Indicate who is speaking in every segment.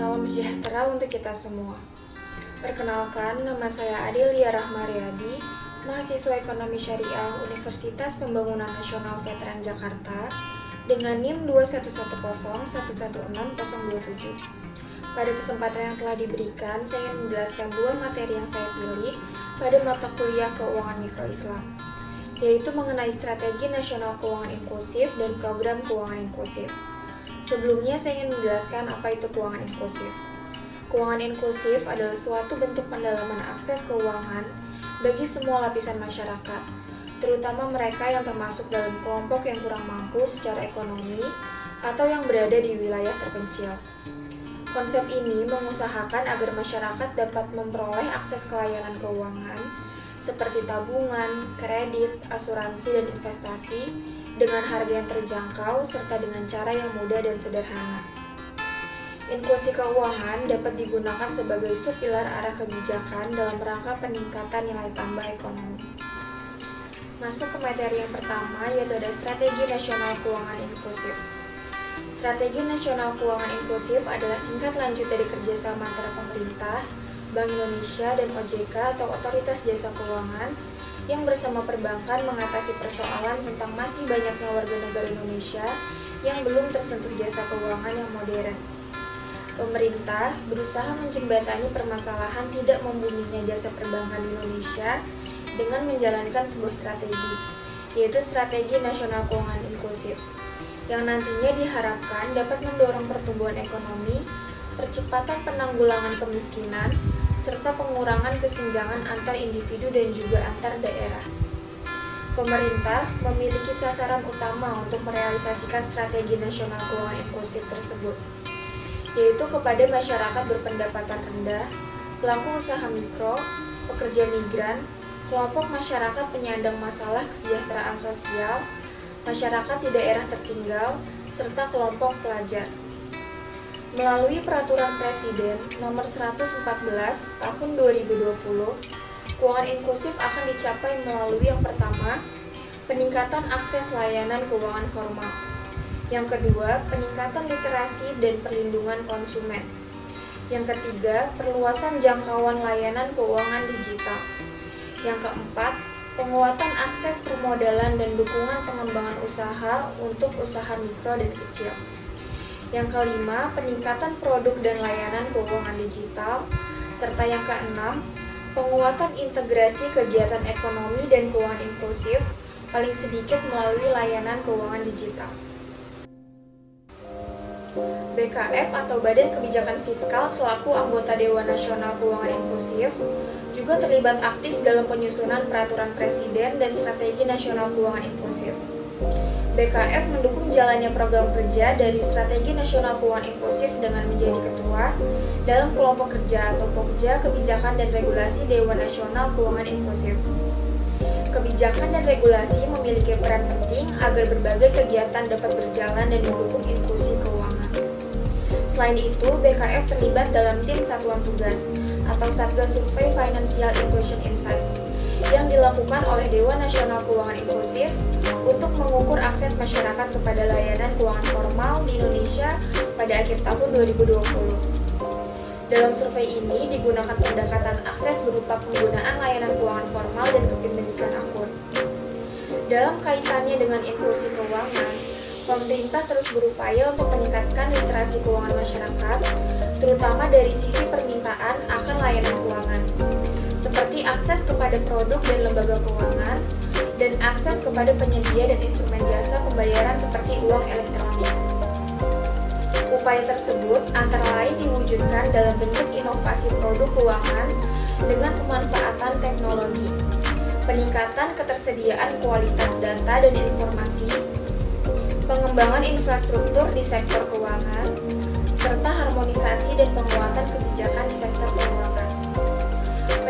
Speaker 1: Salam sejahtera untuk kita semua. Perkenalkan, nama saya Adelia Rahmariadi, mahasiswa Ekonomi Syariah Universitas Pembangunan Nasional Veteran Jakarta dengan NIM 21101160027. Pada kesempatan yang telah diberikan, saya ingin menjelaskan dua materi yang saya pilih pada mata kuliah Keuangan Mikro Islam, yaitu mengenai Strategi Nasional Keuangan Inklusif dan Program Keuangan Inklusif. Sebelumnya, saya ingin menjelaskan apa itu keuangan inklusif. Keuangan inklusif adalah suatu bentuk pendalaman akses keuangan bagi semua lapisan masyarakat, terutama mereka yang termasuk dalam kelompok yang kurang mampu secara ekonomi atau yang berada di wilayah terpencil. Konsep ini mengusahakan agar masyarakat dapat memperoleh akses ke layanan keuangan seperti tabungan, kredit, asuransi, dan investasi dengan harga yang terjangkau serta dengan cara yang mudah dan sederhana. Inklusi keuangan dapat digunakan sebagai subpilar arah kebijakan dalam rangka peningkatan nilai tambah ekonomi. Masuk ke materi yang pertama, yaitu ada Strategi Nasional Keuangan Inklusif. Strategi Nasional Keuangan Inklusif adalah tingkat lanjut dari kerjasama antara pemerintah, Bank Indonesia, dan OJK atau Otoritas Jasa Keuangan yang bersama perbankan mengatasi persoalan tentang masih banyaknya warga negara Indonesia yang belum tersentuh jasa keuangan yang modern. Pemerintah berusaha menjembatani permasalahan tidak membuminya jasa perbankan di Indonesia dengan menjalankan sebuah strategi, yaitu Strategi Nasional Keuangan Inklusif, yang nantinya diharapkan dapat mendorong pertumbuhan ekonomi, percepatan penanggulangan kemiskinan, serta pengurangan kesenjangan antar individu dan juga antar daerah. Pemerintah memiliki sasaran utama untuk merealisasikan Strategi Nasional Keuangan Inklusif tersebut, yaitu kepada masyarakat berpendapatan rendah, pelaku usaha mikro, pekerja migran, kelompok masyarakat penyandang masalah kesejahteraan sosial, masyarakat di daerah tertinggal, serta kelompok pelajar. Melalui Peraturan Presiden Nomor 114 Tahun 2020, keuangan inklusif akan dicapai melalui yang pertama, peningkatan akses layanan keuangan formal. Yang kedua, peningkatan literasi dan perlindungan konsumen. Yang ketiga, perluasan jangkauan layanan keuangan digital. Yang keempat, penguatan akses permodalan dan dukungan pengembangan usaha untuk usaha mikro dan kecil. Yang kelima, peningkatan produk dan layanan keuangan digital. Serta yang keenam, penguatan integrasi kegiatan ekonomi dan keuangan inklusif paling sedikit melalui layanan keuangan digital. BKF atau Badan Kebijakan Fiskal selaku anggota Dewan Nasional Keuangan Inklusif juga terlibat aktif dalam penyusunan Peraturan Presiden dan Strategi Nasional Keuangan Inklusif. BKF mendukung jalannya program kerja dari Strategi Nasional Keuangan Inklusif dengan menjadi ketua dalam kelompok kerja atau Pokja Kebijakan dan Regulasi Dewan Nasional Keuangan Inklusif. Kebijakan dan regulasi memiliki peran penting agar berbagai kegiatan dapat berjalan dan mendukung inklusi keuangan. Selain itu, BKF terlibat dalam tim Satuan Tugas atau Satgas Survei Financial Inclusion Insights yang dilakukan oleh Dewan Nasional Keuangan Inklusif untuk mengukur akses masyarakat kepada layanan keuangan formal di Indonesia pada akhir tahun 2020. Dalam survei ini digunakan pendekatan akses berupa penggunaan layanan keuangan formal dan kepemilikan akun. Dalam kaitannya dengan inklusi keuangan, pemerintah terus berupaya untuk meningkatkan literasi keuangan masyarakat, terutama dari sisi permintaan akan layanan keuangan, seperti akses kepada produk dan lembaga keuangan, dan akses kepada penyedia dan instrumen jasa pembayaran seperti uang elektronik. Upaya tersebut antara lain diwujudkan dalam bentuk inovasi produk keuangan dengan pemanfaatan teknologi, peningkatan ketersediaan kualitas data dan informasi, pengembangan infrastruktur di sektor keuangan, serta harmonisasi dan penguatan kebijakan di sektor keuangan.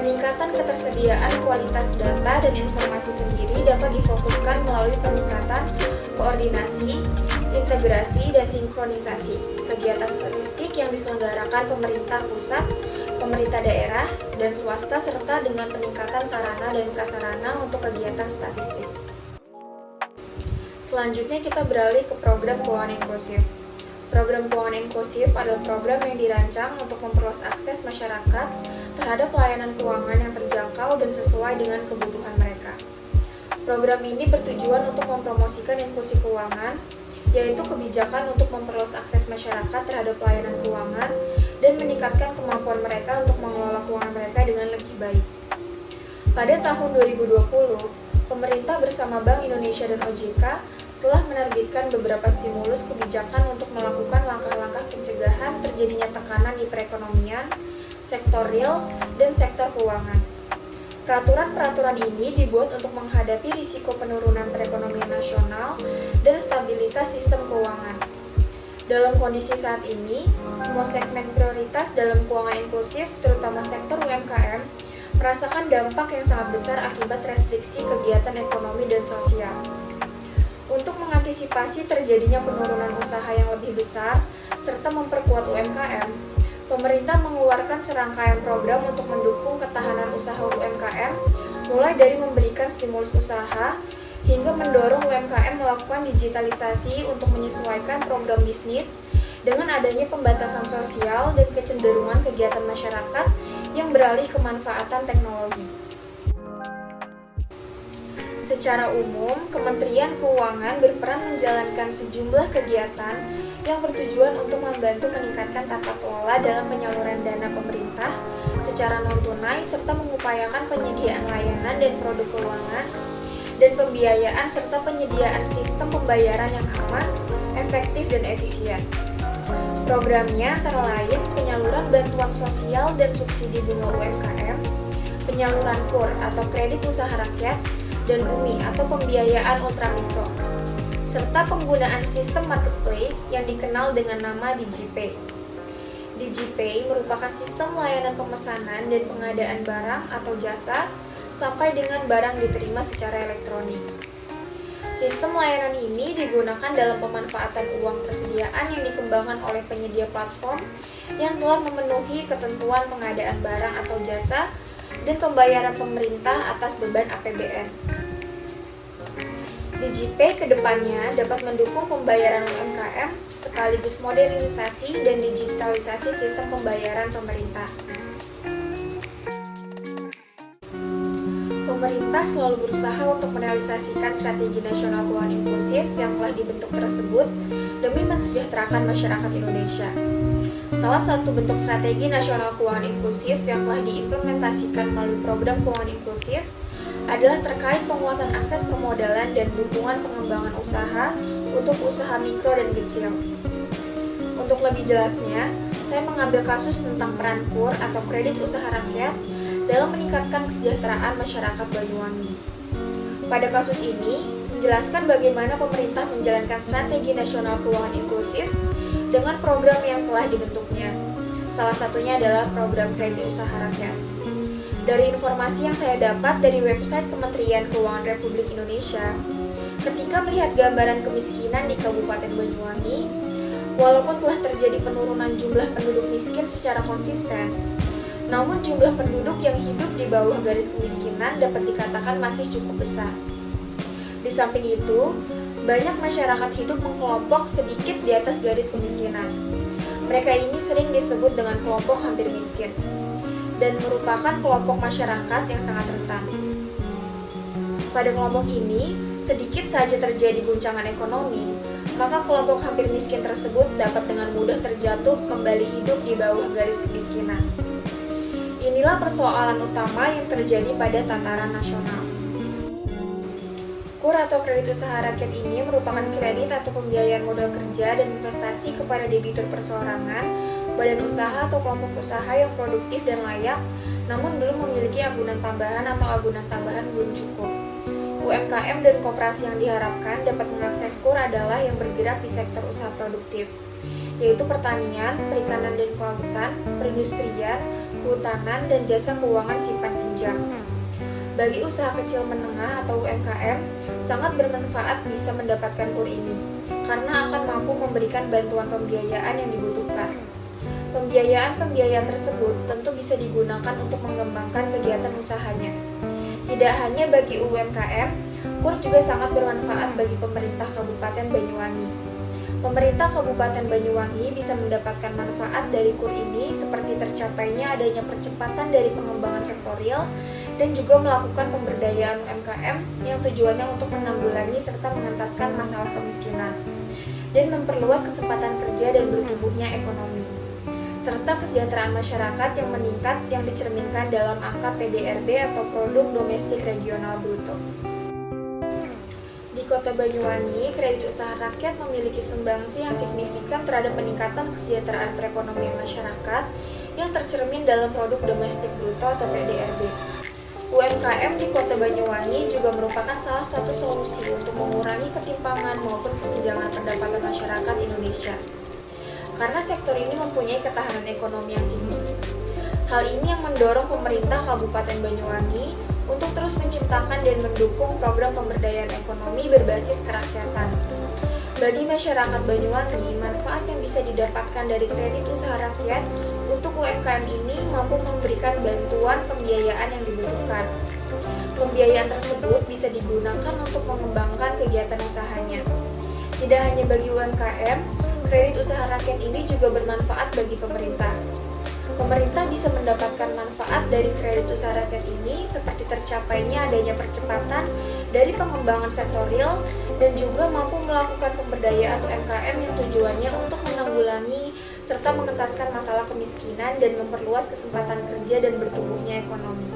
Speaker 1: Peningkatan ketersediaan kualitas data dan informasi sendiri dapat difokuskan melalui peningkatan koordinasi, integrasi, dan sinkronisasi kegiatan statistik yang diselenggarakan pemerintah pusat, pemerintah daerah, dan swasta serta dengan peningkatan sarana dan prasarana untuk kegiatan statistik. Selanjutnya kita beralih ke program keuangan inklusif. Program keuangan inklusif adalah program yang dirancang untuk memperluas akses masyarakat terhadap pelayanan keuangan yang terjangkau dan sesuai dengan kebutuhan mereka. Program ini bertujuan untuk mempromosikan inklusi keuangan, yaitu kebijakan untuk memperluas akses masyarakat terhadap pelayanan keuangan dan meningkatkan kemampuan mereka untuk mengelola keuangan mereka dengan lebih baik. Pada tahun 2020, pemerintah bersama Bank Indonesia dan OJK telah menerbitkan beberapa stimulus kebijakan untuk melakukan langkah-langkah pencegahan terjadinya tekanan di perekonomian, sektor real, dan sektor keuangan. Peraturan-peraturan ini dibuat untuk menghadapi risiko penurunan perekonomian nasional dan stabilitas sistem keuangan. Dalam kondisi saat ini, semua segmen prioritas dalam keuangan inklusif, terutama sektor UMKM, merasakan dampak yang sangat besar akibat restriksi kegiatan ekonomi dan sosial. Untuk mengantisipasi terjadinya penurunan usaha yang lebih besar, serta memperkuat UMKM, pemerintah mengeluarkan serangkaian program untuk mendukung ketahanan usaha UMKM, mulai dari memberikan stimulus usaha, hingga mendorong UMKM melakukan digitalisasi untuk menyesuaikan program bisnis dengan adanya pembatasan sosial dan kecenderungan kegiatan masyarakat yang beralih ke manfaatan teknologi. Secara umum, Kementerian Keuangan berperan menjalankan sejumlah kegiatan yang bertujuan untuk membantu meningkatkan tata kelola dalam penyaluran dana pemerintah secara non-tunai serta mengupayakan penyediaan layanan dan produk keuangan dan pembiayaan serta penyediaan sistem pembayaran yang aman, efektif, dan efisien. Programnya antara lain penyaluran bantuan sosial dan subsidi bunga UMKM, penyaluran KUR atau kredit usaha rakyat, dan UMI atau pembiayaan ultramikro, serta penggunaan sistem marketplace yang dikenal dengan nama DigiPay. DigiPay merupakan sistem layanan pemesanan dan pengadaan barang atau jasa sampai dengan barang diterima secara elektronik. Sistem layanan ini digunakan dalam pemanfaatan uang persediaan yang dikembangkan oleh penyedia platform yang telah memenuhi ketentuan pengadaan barang atau jasa dan pembayaran pemerintah atas beban APBN. DigiPay kedepannya dapat mendukung pembayaran UMKM sekaligus modernisasi dan digitalisasi sistem pembayaran pemerintah. Pemerintah selalu berusaha untuk merealisasikan strategi nasional keuangan inklusif yang telah dibentuk tersebut demi mensejahterakan masyarakat Indonesia. Salah satu bentuk strategi nasional keuangan inklusif yang telah diimplementasikan melalui program keuangan inklusif adalah terkait penguatan akses permodalan dan dukungan pengembangan usaha untuk usaha mikro dan kecil. Untuk lebih jelasnya, saya mengambil kasus tentang peran KUR atau kredit usaha rakyat dalam meningkatkan kesejahteraan masyarakat Banyuwangi. Pada kasus ini, menjelaskan bagaimana pemerintah menjalankan strategi nasional keuangan inklusif dengan program yang telah dibentuknya. Salah satunya adalah program kredit usaha rakyat. Dari informasi yang saya dapat dari website Kementerian Keuangan Republik Indonesia, ketika melihat gambaran kemiskinan di Kabupaten Banyuwangi, walaupun telah terjadi penurunan jumlah penduduk miskin secara konsisten, namun jumlah penduduk yang hidup di bawah garis kemiskinan dapat dikatakan masih cukup besar. Di samping itu, banyak masyarakat hidup mengkelompok sedikit di atas garis kemiskinan. Mereka ini sering disebut dengan kelompok hampir miskin, dan merupakan kelompok masyarakat yang sangat rentan. Pada kelompok ini, sedikit saja terjadi guncangan ekonomi, maka kelompok hampir miskin tersebut dapat dengan mudah terjatuh kembali hidup di bawah garis kemiskinan. Inilah persoalan utama yang terjadi pada tataran nasional. KUR atau kredit usaha rakyat ini merupakan kredit atau pembiayaan modal kerja dan investasi kepada debitur perseorangan, badan usaha atau kelompok usaha yang produktif dan layak, namun belum memiliki agunan tambahan atau agunan tambahan belum cukup. UMKM dan koperasi yang diharapkan dapat mengakses KUR adalah yang bergerak di sektor usaha produktif, yaitu pertanian, perikanan dan kelautan, perindustrian, kehutanan, dan jasa keuangan simpan pinjam. Bagi usaha kecil menengah atau UMKM, sangat bermanfaat bisa mendapatkan KUR ini, karena akan mampu memberikan bantuan pembiayaan yang dibutuhkan. Pembiayaan tersebut tentu bisa digunakan untuk mengembangkan kegiatan usahanya. Tidak hanya bagi UMKM, KUR juga sangat bermanfaat bagi pemerintah Kabupaten Banyuwangi. Pemerintah Kabupaten Banyuwangi bisa mendapatkan manfaat dari KUR ini seperti tercapainya adanya percepatan dari pengembangan sektorial dan juga melakukan pemberdayaan UMKM yang tujuannya untuk menanggulangi serta mengentaskan masalah kemiskinan dan memperluas kesempatan kerja dan bertumbuhnya ekonomi, serta kesejahteraan masyarakat yang meningkat yang dicerminkan dalam angka PDRB atau Produk Domestik Regional Bruto. Di Kota Banyuwangi, kredit usaha rakyat memiliki sumbangsi yang signifikan terhadap peningkatan kesejahteraan perekonomian masyarakat yang tercermin dalam Produk Domestik Bruto atau PDRB. UMKM di Kota Banyuwangi juga merupakan salah satu solusi untuk mengurangi ketimpangan maupun kesenjangan pendapatan masyarakat Indonesia. Karena sektor ini mempunyai ketahanan ekonomi yang tinggi. Hal ini yang mendorong pemerintah Kabupaten Banyuwangi untuk terus menciptakan dan mendukung program pemberdayaan ekonomi berbasis kerakyatan. Bagi masyarakat Banyuwangi, manfaat yang bisa didapatkan dari kredit usaha rakyat untuk UMKM ini mampu memberikan bantuan pembiayaan yang dibutuhkan. Pembiayaan tersebut bisa digunakan untuk mengembangkan kegiatan usahanya. Tidak hanya bagi UMKM, kredit usaha rakyat ini juga bermanfaat bagi pemerintah. Pemerintah bisa mendapatkan manfaat dari kredit usaha rakyat ini seperti tercapainya adanya percepatan dari pengembangan sektorial dan juga mampu melakukan pemberdayaan UMKM yang tujuannya untuk menanggulangi serta mengentaskan masalah kemiskinan dan memperluas kesempatan kerja dan bertumbuhnya ekonomi.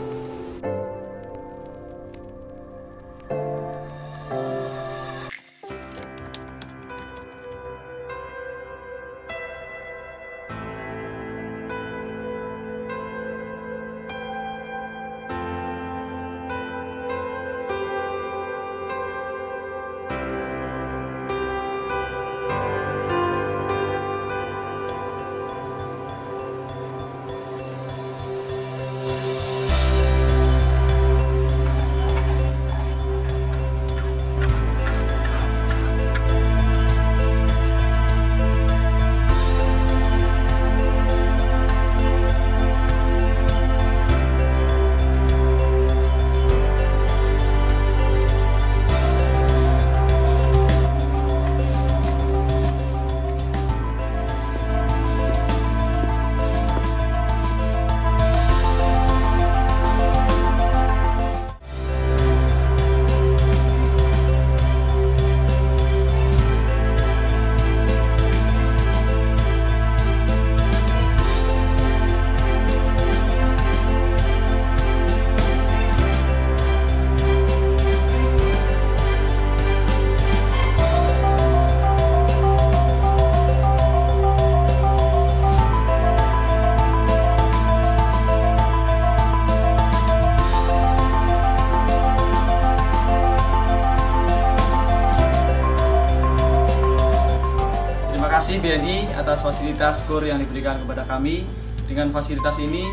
Speaker 2: Terima kasih BNI atas fasilitas KUR yang diberikan kepada kami. Dengan fasilitas ini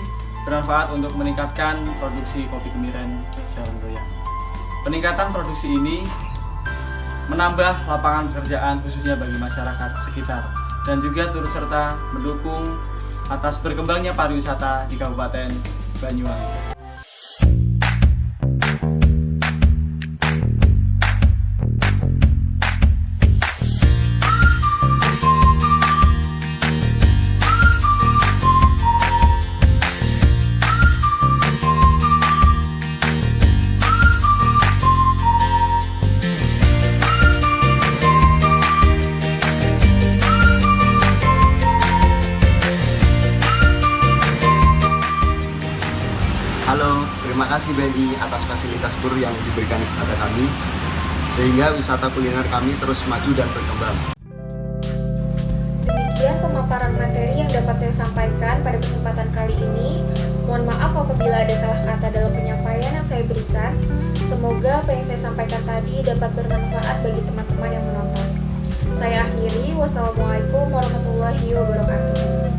Speaker 2: bermanfaat untuk meningkatkan produksi kopi kemiren Jalan Doyang. Peningkatan produksi ini menambah lapangan pekerjaan khususnya bagi masyarakat sekitar dan juga turut serta mendukung atas berkembangnya pariwisata di Kabupaten Banyuwangi.
Speaker 3: Halo, terima kasih BNI atas fasilitas KUR yang diberikan kepada kami, sehingga wisata kuliner kami terus maju dan berkembang.
Speaker 1: Demikian pemaparan materi yang dapat saya sampaikan pada kesempatan kali ini. Mohon maaf apabila ada salah kata dalam penyampaian yang saya berikan. Semoga apa yang saya sampaikan tadi dapat bermanfaat bagi teman-teman yang menonton. Saya akhiri, wassalamualaikum warahmatullahi wabarakatuh.